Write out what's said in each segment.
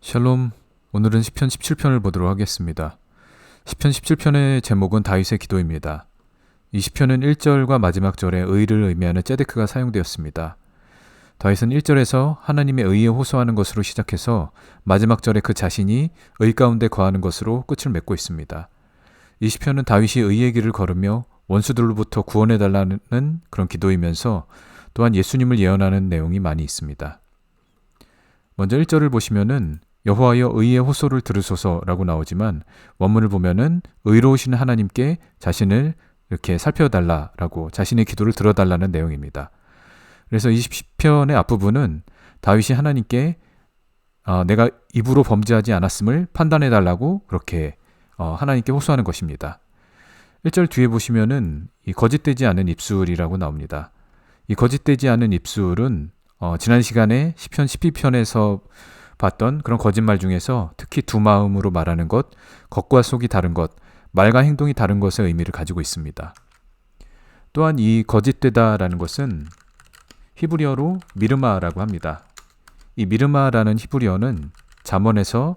샬롬, 오늘은 시편 17편을 보도록 하겠습니다. 시편 17편의 제목은 다윗의 기도입니다. 이 시편은 1절과 마지막 절에 의를 의미하는 ጼ데크가 사용되었습니다. 다윗은 1절에서 하나님의 의에 호소하는 것으로 시작해서 마지막 절에 그 자신이 의 가운데 거하는 것으로 끝을 맺고 있습니다. 이 시편은 다윗이 의의 길을 걸으며 원수들로부터 구원해달라는 그런 기도이면서 또한 예수님을 예언하는 내용이 많이 있습니다. 먼저 1절을 보시면은 여호와여 의의 호소를 들으소서라고 나오지만 원문을 보면은 의로우신 하나님께 자신을 이렇게 살펴달라라고 자신의 기도를 들어달라는 내용입니다. 그래서 20편의 앞부분은 다윗이 하나님께 내가 입으로 범죄하지 않았음을 판단해달라고 그렇게 하나님께 호소하는 것입니다. 1절 뒤에 보시면은 이 거짓되지 않은 입술이라고 나옵니다. 이 거짓되지 않은 입술은 지난 시간에 시편 12편에서 봤던 그런 거짓말 중에서 특히 두 마음으로 말하는 것, 겉과 속이 다른 것, 말과 행동이 다른 것의 의미를 가지고 있습니다. 또한 이 거짓되다라는 것은 히브리어로 미르마라고 합니다. 이 미르마라는 히브리어는 잠언에서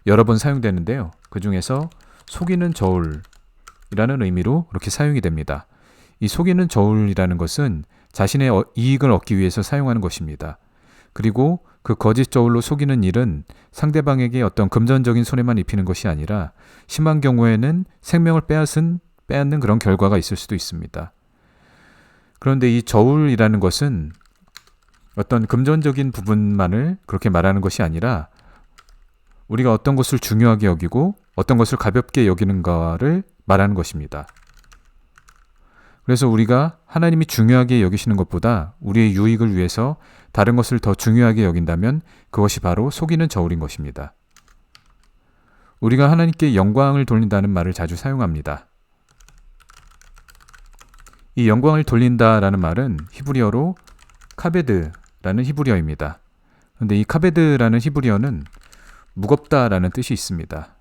여러 번 사용되는데요. 그 중에서 속이는 저울이라는 의미로 그렇게 사용이 됩니다. 이 속이는 저울이라는 것은 자신의 이익을 얻기 위해서 사용하는 것입니다. 그리고 그 거짓 저울로 속이는 일은 상대방에게 어떤 금전적인 손해만 입히는 것이 아니라 심한 경우에는 생명을 빼앗는 그런 결과가 있을 수도 있습니다. 그런데 이 저울이라는 것은 어떤 금전적인 부분만을 그렇게 말하는 것이 아니라 우리가 어떤 것을 중요하게 여기고 어떤 것을 가볍게 여기는가를 말하는 것입니다. 그래서 우리가 하나님이 중요하게 여기시는 것보다 우리의 유익을 위해서 다른 것을 더 중요하게 여긴다면 그것이 바로 속이는 저울인 것입니다. 우리가 하나님께 영광을 돌린다는 말을 자주 사용합니다. 이 영광을 돌린다라는 말은 히브리어로 카베드라는 히브리어입니다. 그런데 이 카베드라는 히브리어는 무겁다라는 뜻이 있습니다.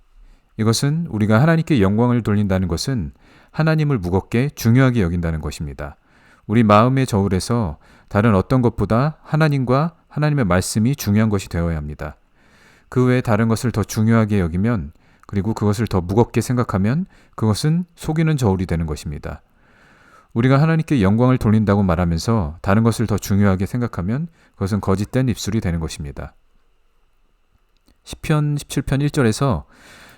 이것은 우리가 하나님께 영광을 돌린다는 것은 하나님을 무겁게 중요하게 여긴다는 것입니다. 우리 마음의 저울에서 다른 어떤 것보다 하나님과 하나님의 말씀이 중요한 것이 되어야 합니다. 그 외에 다른 것을 더 중요하게 여기면 그리고 그것을 더 무겁게 생각하면 그것은 속이는 저울이 되는 것입니다. 우리가 하나님께 영광을 돌린다고 말하면서 다른 것을 더 중요하게 생각하면 그것은 거짓된 입술이 되는 것입니다. 시편 17편 1절에서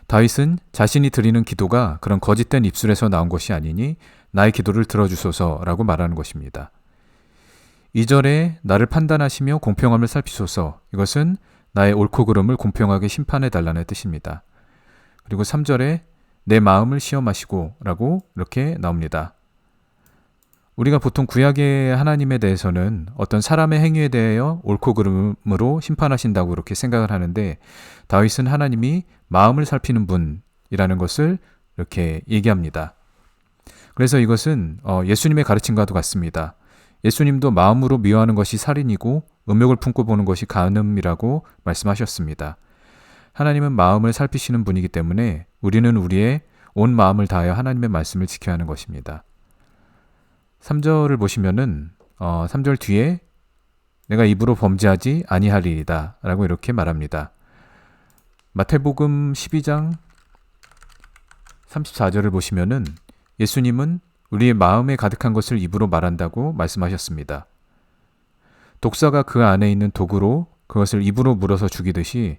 다윗은 자신이 드리는 기도가 그런 거짓된 입술에서 나온 것이 아니니 나의 기도를 들어주소서라고 말하는 것입니다. 2절에 나를 판단하시며 공평함을 살피소서, 이것은 나의 옳고 그름을 공평하게 심판해달라는 뜻입니다. 그리고 3절에 내 마음을 시험하시고 라고 이렇게 나옵니다. 우리가 보통 구약의 하나님에 대해서는 어떤 사람의 행위에 대하여 옳고 그름으로 심판하신다고 그렇게 생각을 하는데 다윗은 하나님이 마음을 살피는 분이라는 것을 이렇게 얘기합니다. 그래서 이것은 예수님의 가르침과도 같습니다. 예수님도 마음으로 미워하는 것이 살인이고 음욕을 품고 보는 것이 간음이라고 말씀하셨습니다. 하나님은 마음을 살피시는 분이기 때문에 우리는 우리의 온 마음을 다하여 하나님의 말씀을 지켜야 하는 것입니다. 3절을 보시면은 3절 뒤에 내가 입으로 범죄하지 아니하리이다 라고 이렇게 말합니다. 마태복음 12장 34절을 보시면은 예수님은 우리의 마음에 가득한 것을 입으로 말한다고 말씀하셨습니다. 독사가 그 안에 있는 독으로 그것을 입으로 물어서 죽이듯이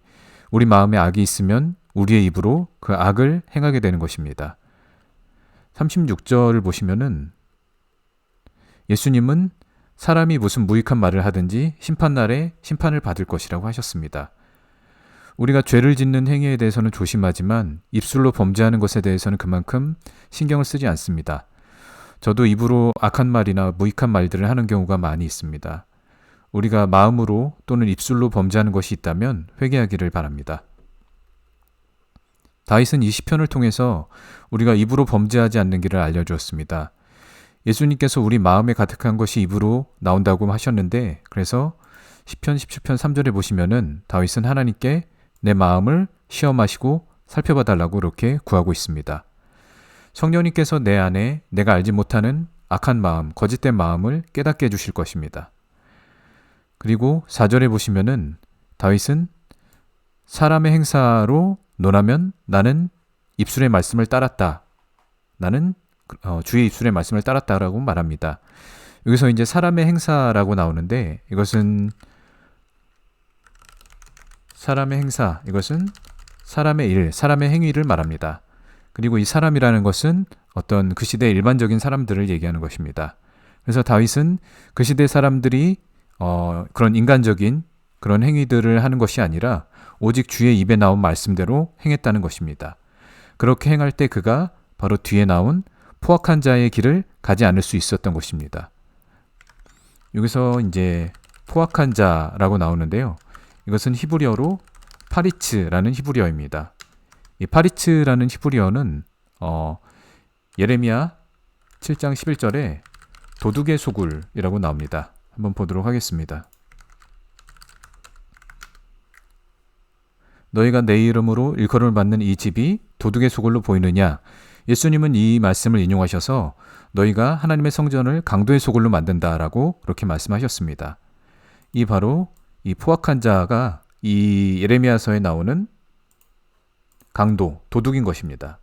우리 마음에 악이 있으면 우리의 입으로 그 악을 행하게 되는 것입니다. 36절을 보시면은 예수님은 사람이 무슨 무익한 말을 하든지 심판날에 심판을 받을 것이라고 하셨습니다. 우리가 죄를 짓는 행위에 대해서는 조심하지만 입술로 범죄하는 것에 대해서는 그만큼 신경을 쓰지 않습니다. 저도 입으로 악한 말이나 무익한 말들을 하는 경우가 많이 있습니다. 우리가 마음으로 또는 입술로 범죄하는 것이 있다면 회개하기를 바랍니다. 다윗은 이 시편을 통해서 우리가 입으로 범죄하지 않는 길을 알려주었습니다. 예수님께서 우리 마음에 가득한 것이 입으로 나온다고 하셨는데 그래서 시편 17편 3절에 보시면은 다윗은 하나님께 내 마음을 시험하시고 살펴봐 달라고 이렇게 구하고 있습니다. 성령님께서 내 안에 내가 알지 못하는 악한 마음, 거짓된 마음을 깨닫게 해주실 것입니다. 그리고 4절에 보시면은 다윗은 사람의 행사로 논하면 나는 입술의 말씀을 따랐다. 나는 주의 입술의 말씀을 따랐다라고 말합니다. 여기서 이제 사람의 행사라고 나오는데 이것은 사람의 행사, 이것은 사람의 일, 사람의 행위를 말합니다. 그리고 이 사람이라는 것은 어떤 그 시대의 일반적인 사람들을 얘기하는 것입니다. 그래서 다윗은 그 시대 사람들이 그런 인간적인 그런 행위들을 하는 것이 아니라 오직 주의 입에 나온 말씀대로 행했다는 것입니다. 그렇게 행할 때 그가 바로 뒤에 나온 포악한 자의 길을 가지 않을 수 있었던 것입니다. 여기서 이제 포악한 자라고 나오는데요. 이것은 히브리어로 파리츠라는 히브리어입니다. 이 파리츠라는 히브리어는 예레미야 7장 11절에 도둑의 소굴이라고 나옵니다. 한번 보도록 하겠습니다. 너희가 내 이름으로 일컬음을 받는 이 집이 도둑의 소굴로 보이느냐? 예수님은 이 말씀을 인용하셔서 너희가 하나님의 성전을 강도의 소굴로 만든다라고 그렇게 말씀하셨습니다. 이 바로 이 포악한 자가 이 예레미야서에 나오는 강도, 도둑인 것입니다.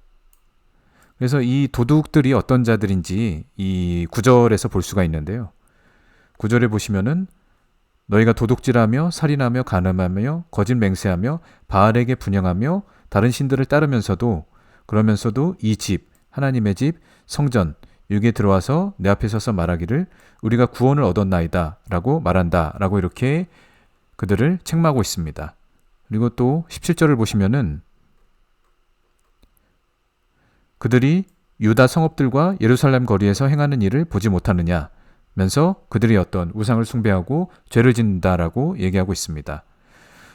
그래서 이 도둑들이 어떤 자들인지 이 9절에서 볼 수가 있는데요. 9절에 보시면은 너희가 도둑질하며 살인하며 간음하며 거짓 맹세하며 바알에게 분향하며 다른 신들을 따르면서도 그러면서도 이 집, 하나님의 집, 성전, 여기에 들어와서 내 앞에 서서 말하기를 우리가 구원을 얻었나이다 라고 말한다 라고 이렇게 그들을 책망하고 있습니다. 그리고 또 17절을 보시면은 그들이 유다 성읍들과 예루살렘 거리에서 행하는 일을 보지 못하느냐 면서 그들이 어떤 우상을 숭배하고 죄를 짓는다라고 얘기하고 있습니다.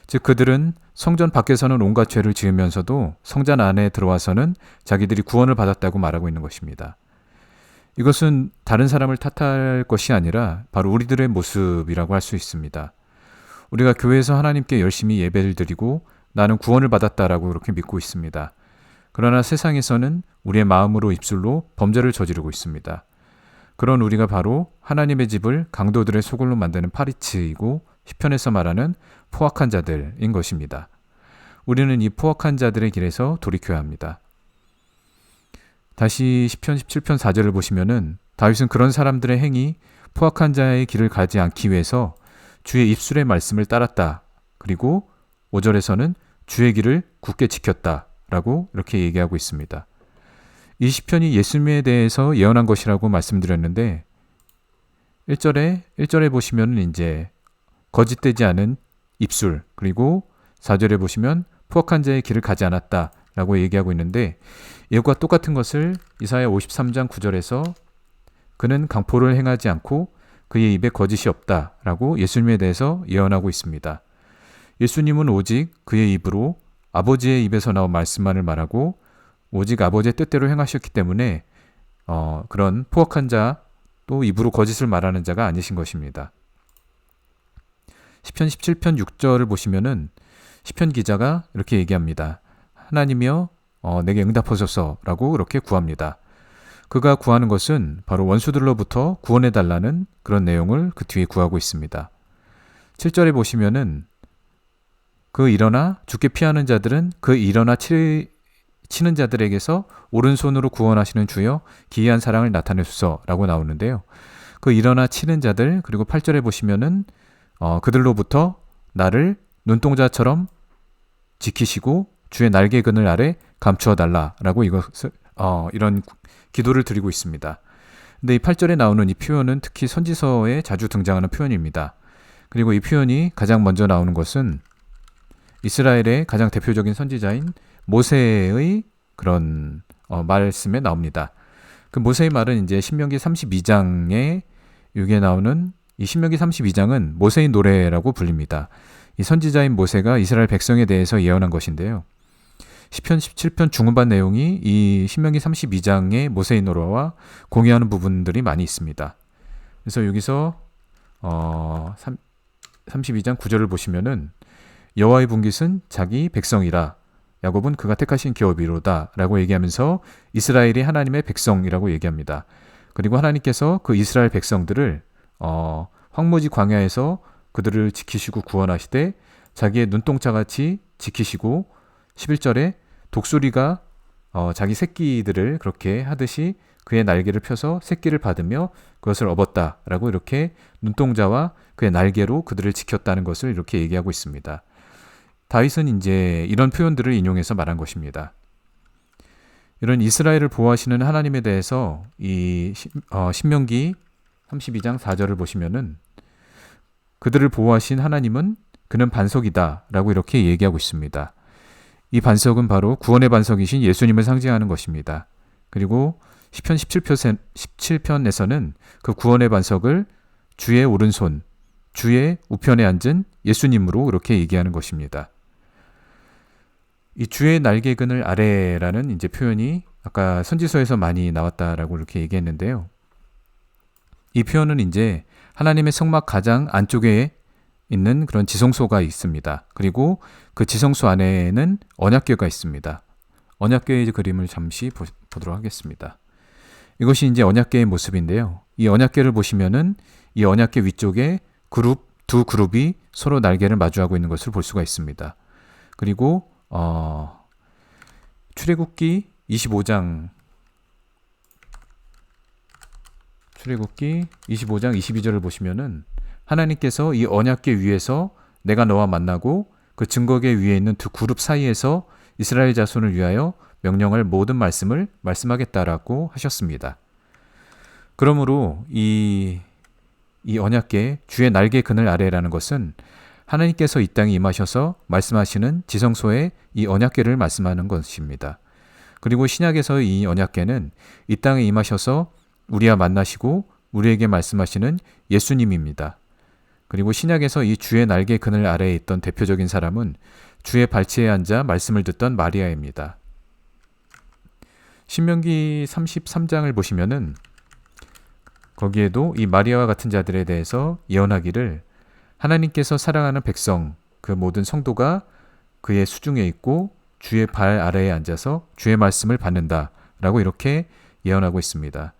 즉 그들은 성전 밖에서는 온갖 죄를 지으면서도 성전 안에 들어와서는 자기들이 구원을 받았다고 말하고 있는 것입니다. 이것은 다른 사람을 탓할 것이 아니라 바로 우리들의 모습이라고 할 수 있습니다. 우리가 교회에서 하나님께 열심히 예배를 드리고 나는 구원을 받았다라고 그렇게 믿고 있습니다. 그러나 세상에서는 우리의 마음으로 입술로 범죄를 저지르고 있습니다. 그런 우리가 바로 하나님의 집을 강도들의 소굴로 만드는 파리츠이고 시편에서 말하는 포악한 자들인 것입니다. 우리는 이 포악한 자들의 길에서 돌이켜야 합니다. 다시 시편 17편 4절을 보시면은 다윗은 그런 사람들의 행위, 포악한 자의 길을 가지 않기 위해서 주의 입술의 말씀을 따랐다. 그리고 5절에서는 주의 길을 굳게 지켰다. 라고 이렇게 얘기하고 있습니다. 이 시편이 예수님에 대해서 예언한 것이라고 말씀드렸는데 1절에 보시면 이제 거짓되지 않은 입술, 그리고 4절에 보시면 포악한 자의 길을 가지 않았다 라고 얘기하고 있는데 이것과 똑같은 것을 이사야 53장 9절에서 그는 강포를 행하지 않고 그의 입에 거짓이 없다 라고 예수님에 대해서 예언하고 있습니다. 예수님은 오직 그의 입으로 아버지의 입에서 나온 말씀만을 말하고 오직 아버지의 뜻대로 행하셨기 때문에 그런 포악한 자 또 입으로 거짓을 말하는 자가 아니신 것입니다. 시편 17편 6절을 보시면은 시편 기자가 이렇게 얘기합니다. 하나님이여 내게 응답하소서라고 그렇게 구합니다. 그가 구하는 것은 바로 원수들로부터 구원해달라는 그런 내용을 그 뒤에 구하고 있습니다. 7절에 보시면은 그 일어나 죽게 피하는 자들은 그 일어나 치는 자들에게서 오른손으로 구원하시는 주여 기이한 사랑을 나타내소서라고 나오는데요. 그 일어나 치는 자들 그리고 8절에 보시면은 그들로부터 나를 눈동자처럼 지키시고 주의 날개 그늘 아래 감추어 달라라고 이것을 이런 기도를 드리고 있습니다. 근데 이 8절에 나오는 이 표현은 특히 선지서에 자주 등장하는 표현입니다. 그리고 이 표현이 가장 먼저 나오는 것은 이스라엘의 가장 대표적인 선지자인 모세의 그런 말씀에 나옵니다. 그 모세의 말은 이제 신명기 32장에 여기에 나오는 이 신명기 32장은 모세의 노래라고 불립니다. 이 선지자인 모세가 이스라엘 백성에 대해서 예언한 것인데요. 시편 17편 중후반 내용이 이 신명기 32장의 모세의 노래와 공유하는 부분들이 많이 있습니다. 그래서 여기서 32장 9절을 보시면은 여호와의 분깃은 자기 백성이라 야곱은 그가 택하신 기업이로다 라고 얘기하면서 이스라엘이 하나님의 백성이라고 얘기합니다. 그리고 하나님께서 그 이스라엘 백성들을 황무지 광야에서 그들을 지키시고 구원하시되 자기의 눈동자같이 지키시고 11절에 독수리가 자기 새끼들을 그렇게 하듯이 그의 날개를 펴서 새끼를 받으며 그것을 업었다라고 이렇게 눈동자와 그의 날개로 그들을 지켰다는 것을 이렇게 얘기하고 있습니다. 다윗은 이제 이런 표현들을 인용해서 말한 것입니다. 이런 이스라엘을 보호하시는 하나님에 대해서 이 신명기 32장 4절을 보시면은 그들을 보호하신 하나님은 그는 반석이다 라고 이렇게 얘기하고 있습니다. 이 반석은 바로 구원의 반석이신 예수님을 상징하는 것입니다. 그리고 시편 17편에서는 그 구원의 반석을 주의 오른손, 주의 우편에 앉은 예수님으로 그렇게 얘기하는 것입니다. 이 주의 날개 그늘 아래라는 이제 표현이 아까 선지서에서 많이 나왔다라고 이렇게 얘기했는데요. 이 표현은 이제 하나님의 성막 가장 안쪽에 있는 그런 지성소가 있습니다. 그리고 그 지성소 안에는 언약궤가 있습니다. 언약궤의 그림을 잠시 보도록 하겠습니다. 이것이 이제 언약궤의 모습인데요. 이 언약궤를 보시면은 이 언약궤 위쪽에 두 그룹이 서로 날개를 마주하고 있는 것을 볼 수가 있습니다. 그리고 출애굽기 25장 22절을 보시면은 하나님께서 이 언약궤 위에서 내가 너와 만나고 그 증거궤 위에 있는 두 그룹 사이에서 이스라엘 자손을 위하여 명령할 모든 말씀을 말씀하겠다라고 하셨습니다. 그러므로 이 언약궤 주의 날개 그늘 아래라는 것은 하나님께서 이 땅에 임하셔서 말씀하시는 지성소의 이 언약궤를 말씀하는 것입니다. 그리고 신약에서 이 언약궤는 이 땅에 임하셔서 우리와 만나시고 우리에게 말씀하시는 예수님입니다. 그리고 신약에서 이 주의 날개 그늘 아래에 있던 대표적인 사람은 주의 발치에 앉아 말씀을 듣던 마리아입니다. 신명기 33장을 보시면은 거기에도 이 마리아와 같은 자들에 대해서 예언하기를 하나님께서 사랑하는 백성, 그 모든 성도가 그의 수중에 있고 주의 발 아래에 앉아서 주의 말씀을 받는다라고 이렇게 예언하고 있습니다.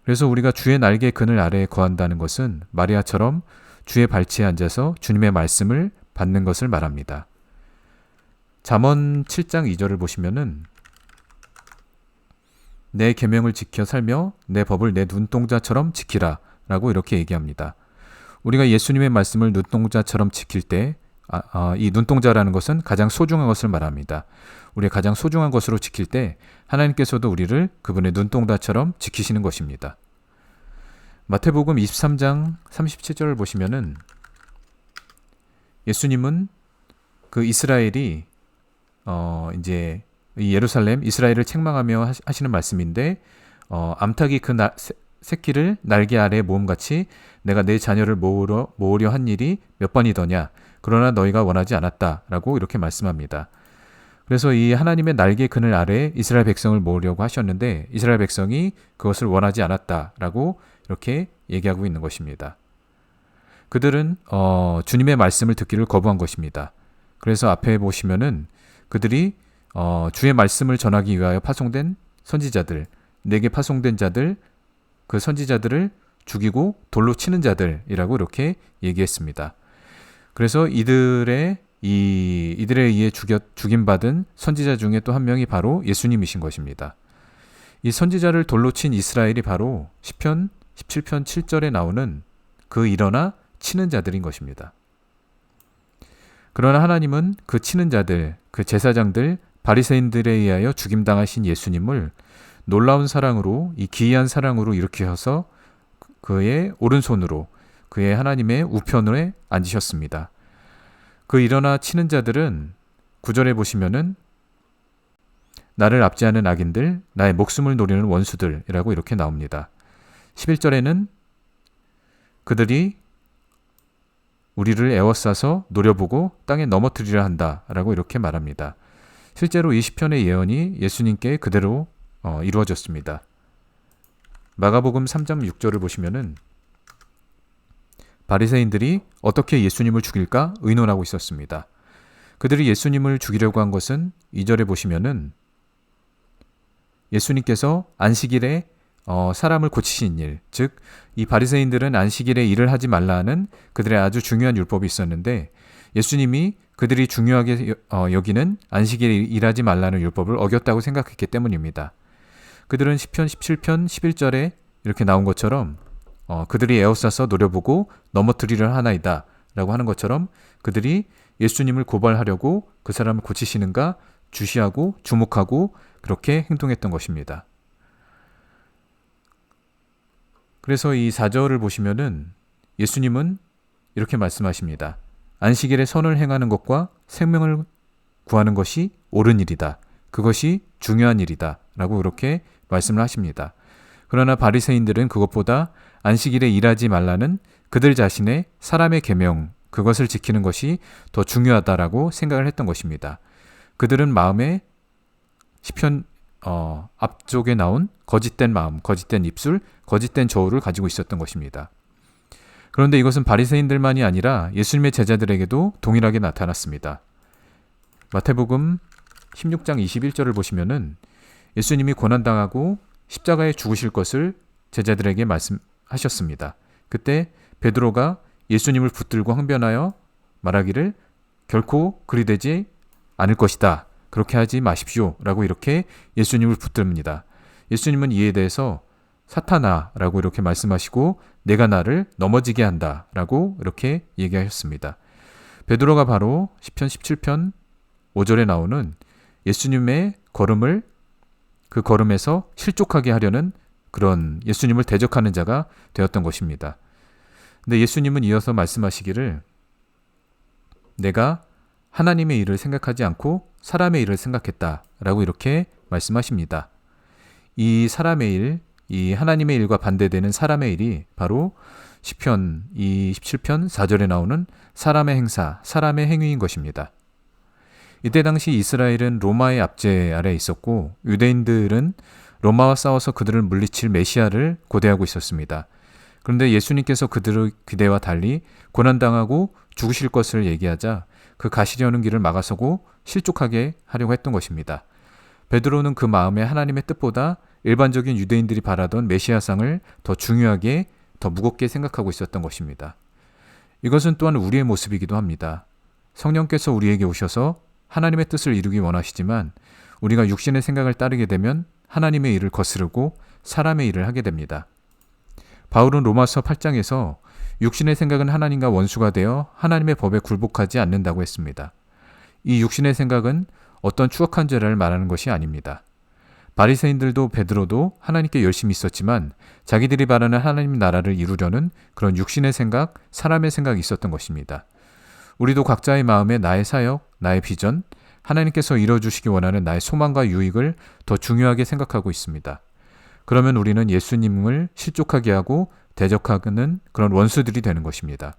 그래서 우리가 주의 날개 그늘 아래에 거한다는 것은 마리아처럼 주의 발치에 앉아서 주님의 말씀을 받는 것을 말합니다. 잠언 7장 2절을 보시면은 내 계명을 지켜 살며 내 법을 내 눈동자처럼 지키라 라고 이렇게 얘기합니다. 우리가 예수님의 말씀을 눈동자처럼 지킬 때 이 눈동자라는 것은 가장 소중한 것을 말합니다. 우리의 가장 소중한 것으로 지킬 때 하나님께서도 우리를 그분의 눈동자처럼 지키시는 것입니다. 마태복음 23장 37절을 보시면은 예수님은 그 이스라엘이 이제 예루살렘 이스라엘을 책망하며 하시는 말씀인데 암탉이 그 새끼를 날개 아래에 모음같이 내가 내 자녀를 모으려 한 일이 몇 번이더냐 그러나 너희가 원하지 않았다라고 이렇게 말씀합니다. 그래서 이 하나님의 날개 그늘 아래에 이스라엘 백성을 모으려고 하셨는데 이스라엘 백성이 그것을 원하지 않았다라고 이렇게 얘기하고 있는 것입니다. 그들은 주님의 말씀을 듣기를 거부한 것입니다. 그래서 앞에 보시면은 그들이 주의 말씀을 전하기 위하여 파송된 선지자들, 내게 파송된 자들, 그 선지자들을 죽이고 돌로 치는 자들이라고 이렇게 얘기했습니다. 그래서 이들에 의해 죽임받은 선지자 중에 또 한 명이 바로 예수님이신 것입니다. 이 선지자를 돌로 친 이스라엘이 바로 시편 17편 7절에 나오는 그 일어나 치는 자들인 것입니다. 그러나 하나님은 그 치는 자들, 그 제사장들, 바리새인들에 의하여 죽임당하신 예수님을 놀라운 사랑으로 이 기이한 사랑으로 일으키셔서 그의 오른손으로 그의 하나님의 우편에 앉으셨습니다. 그 일어나 치는 자들은 9절에 보시면은 나를 압제하는 악인들, 나의 목숨을 노리는 원수들이라고 이렇게 나옵니다. 11절에는 그들이 우리를 에워싸서 노려보고 땅에 넘어뜨리려 한다라고 이렇게 말합니다. 실제로 이 시편의 예언이 예수님께 그대로 이루어졌습니다. 마가복음 3장 6절을 보시면은 바리새인들이 어떻게 예수님을 죽일까 의논하고 있었습니다. 그들이 예수님을 죽이려고 한 것은 2절에 보시면은 예수님께서 안식일에 사람을 고치신 일, 즉 이 바리새인들은 안식일에 일을 하지 말라 하는 그들의 아주 중요한 율법이 있었는데 예수님이 그들이 중요하게 여기는 안식일에 일하지 말라는 율법을 어겼다고 생각했기 때문입니다. 그들은 시편 17편 11절에 이렇게 나온 것처럼 그들이 에워싸서 노려보고 넘어뜨리려 하나이다 라고 하는 것처럼 그들이 예수님을 고발하려고 그 사람을 고치시는가 주시하고 주목하고 그렇게 행동했던 것입니다. 그래서 이 4절을 보시면은 예수님은 이렇게 말씀하십니다. 안식일에 선을 행하는 것과 생명을 구하는 것이 옳은 일이다. 그것이 중요한 일이다. 라고 이렇게 말씀을 하십니다. 그러나 바리새인들은 그것보다 안식일에 일하지 말라는 그들 자신의 사람의 계명, 그것을 지키는 것이 더 중요하다라고 생각을 했던 것입니다. 그들은 마음에 시편 앞쪽에 나온 거짓된 마음, 거짓된 입술, 거짓된 저울을 가지고 있었던 것입니다. 그런데 이것은 바리새인들만이 아니라 예수님의 제자들에게도 동일하게 나타났습니다. 마태복음 16장 21절을 보시면은 예수님이 고난당하고 십자가에 죽으실 것을 제자들에게 말씀하셨습니다. 그때 베드로가 예수님을 붙들고 항변하여 말하기를 결코 그리 되지 않을 것이다. 그렇게 하지 마십시오. 라고 이렇게 예수님을 붙듭니다. 예수님은 이에 대해서 사탄아 라고 이렇게 말씀하시고 내가 나를 넘어지게 한다 라고 이렇게 얘기하셨습니다. 베드로가 바로 시편 17편 5절에 나오는 예수님의 걸음을 그 걸음에서 실족하게 하려는 그런 예수님을 대적하는 자가 되었던 것입니다. 근데 예수님은 이어서 말씀하시기를 내가 하나님의 일을 생각하지 않고 사람의 일을 생각했다 라고 이렇게 말씀하십니다. 이 사람의 일, 이 하나님의 일과 반대되는 사람의 일이 바로 시편 27편 4절에 나오는 사람의 행사, 사람의 행위인 것입니다. 이때 당시 이스라엘은 로마의 압제 아래에 있었고 유대인들은 로마와 싸워서 그들을 물리칠 메시아를 고대하고 있었습니다. 그런데 예수님께서 그들의 기대와 달리 고난당하고 죽으실 것을 얘기하자 그 가시려는 길을 막아서고 실족하게 하려고 했던 것입니다. 베드로는 그 마음에 하나님의 뜻보다 일반적인 유대인들이 바라던 메시아상을 더 중요하게, 더 무겁게 생각하고 있었던 것입니다. 이것은 또한 우리의 모습이기도 합니다. 성령께서 우리에게 오셔서 하나님의 뜻을 이루기 원하시지만 우리가 육신의 생각을 따르게 되면 하나님의 일을 거스르고 사람의 일을 하게 됩니다. 바울은 로마서 8장에서 육신의 생각은 하나님과 원수가 되어 하나님의 법에 굴복하지 않는다고 했습니다. 이 육신의 생각은 어떤 추악한 죄를 말하는 것이 아닙니다. 바리새인들도 베드로도 하나님께 열심히 있었지만 자기들이 바라는 하나님 나라를 이루려는 그런 육신의 생각, 사람의 생각이 있었던 것입니다. 우리도 각자의 마음에 나의 사역, 나의 비전, 하나님께서 이루어주시기 원하는 나의 소망과 유익을 더 중요하게 생각하고 있습니다. 그러면 우리는 예수님을 실족하게 하고 대적하는 그런 원수들이 되는 것입니다.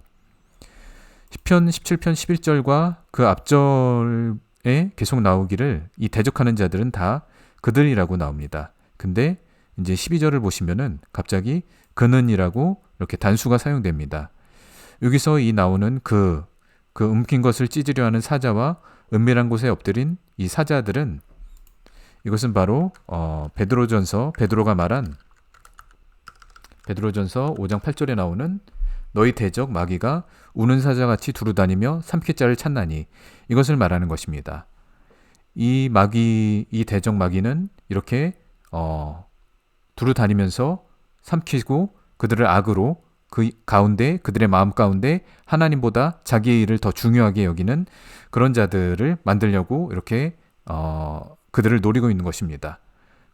시편 17편 11절과 그 앞절에 계속 나오기를 이 대적하는 자들은 다 그들이라고 나옵니다. 근데 이제 12절을 보시면은 갑자기 그는이라고 이렇게 단수가 사용됩니다. 여기서 이 나오는 그 움킨 것을 찢으려 하는 사자와 은밀한 곳에 엎드린 이 사자들은 이것은 바로 베드로가 말한 베드로전서 5장 8절에 나오는 너희 대적 마귀가 우는 사자같이 두루다니며 삼킬 자를 찾나니 이것을 말하는 것입니다. 이 대적 마귀는 이렇게 두루다니면서 삼키고 그들을 악으로 그 가운데 그들의 마음 가운데 하나님보다 자기의 일을 더 중요하게 여기는 그런 자들을 만들려고 이렇게 그들을 노리고 있는 것입니다.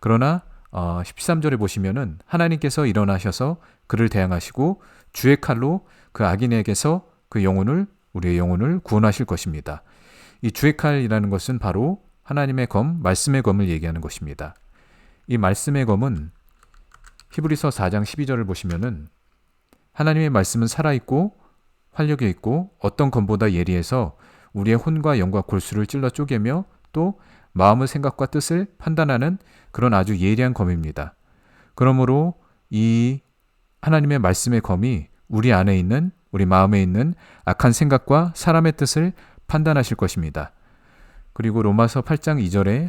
그러나 13절에 보시면은 하나님께서 일어나셔서 그를 대항하시고 주의 칼로 그 악인에게서 우리의 영혼을 구원하실 것입니다. 이 주의 칼이라는 것은 바로 하나님의 검, 말씀의 검을 얘기하는 것입니다. 이 말씀의 검은 히브리서 4장 12절을 보시면은 하나님의 말씀은 살아있고 활력이 있고 어떤 검보다 예리해서 우리의 혼과 영과 골수를 찔러 쪼개며 또 마음의 생각과 뜻을 판단하는 그런 아주 예리한 검입니다. 그러므로 이 하나님의 말씀의 검이 우리 안에 있는, 우리 마음에 있는 악한 생각과 사람의 뜻을 판단하실 것입니다. 그리고 로마서 8장 2절에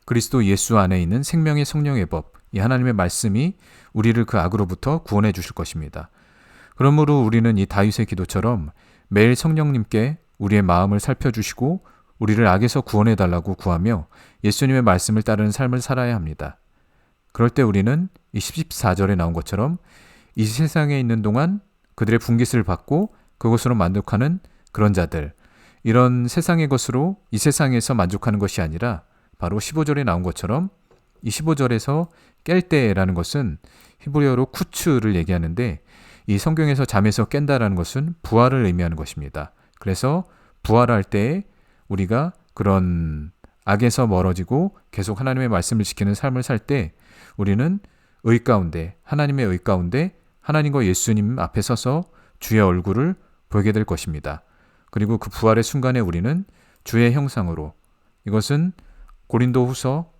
그리스도 예수 안에 있는 생명의 성령의 법, 이 하나님의 말씀이 우리를 그 악으로부터 구원해 주실 것입니다. 그러므로 우리는 이 다윗의 기도처럼 매일 성령님께 우리의 마음을 살펴주시고 우리를 악에서 구원해달라고 구하며 예수님의 말씀을 따르는 삶을 살아야 합니다. 그럴 때 우리는 이 14절에 나온 것처럼 이 세상에 있는 동안 그들의 분깃을 받고 그것으로 만족하는 그런 자들, 이런 세상의 것으로 이 세상에서 만족하는 것이 아니라 바로 15절에 나온 것처럼 이 15절에서 깰 때라는 것은 히브리어로 쿠츠를 얘기하는데 이 성경에서 잠에서 깬다라는 것은 부활을 의미하는 것입니다. 그래서 부활할 때 우리가 그런 악에서 멀어지고 계속 하나님의 말씀을 지키는 삶을 살 때 우리는 의 가운데, 하나님의 의 가운데 하나님과 예수님 앞에 서서 주의 얼굴을 보게 될 것입니다. 그리고 그 부활의 순간에 우리는 주의 형상으로, 이것은 고린도 후서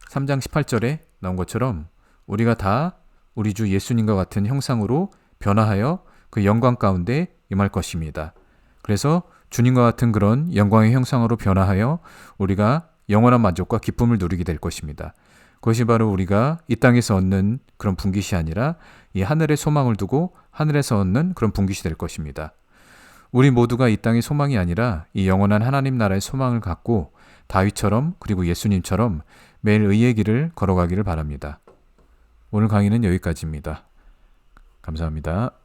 3장 18절에 나온 것처럼 우리가 다 우리 주 예수님과 같은 형상으로 변화하여 그 영광 가운데 임할 것입니다. 그래서 주님과 같은 그런 영광의 형상으로 변화하여 우리가 영원한 만족과 기쁨을 누리게 될 것입니다. 그것이 바로 우리가 이 땅에서 얻는 그런 분깃이 아니라 이 하늘의 소망을 두고 하늘에서 얻는 그런 분깃이 될 것입니다. 우리 모두가 이 땅의 소망이 아니라 이 영원한 하나님 나라의 소망을 갖고 다윗처럼 그리고 예수님처럼 매일 의의 길을 걸어가기를 바랍니다. 오늘 강의는 여기까지입니다. 감사합니다.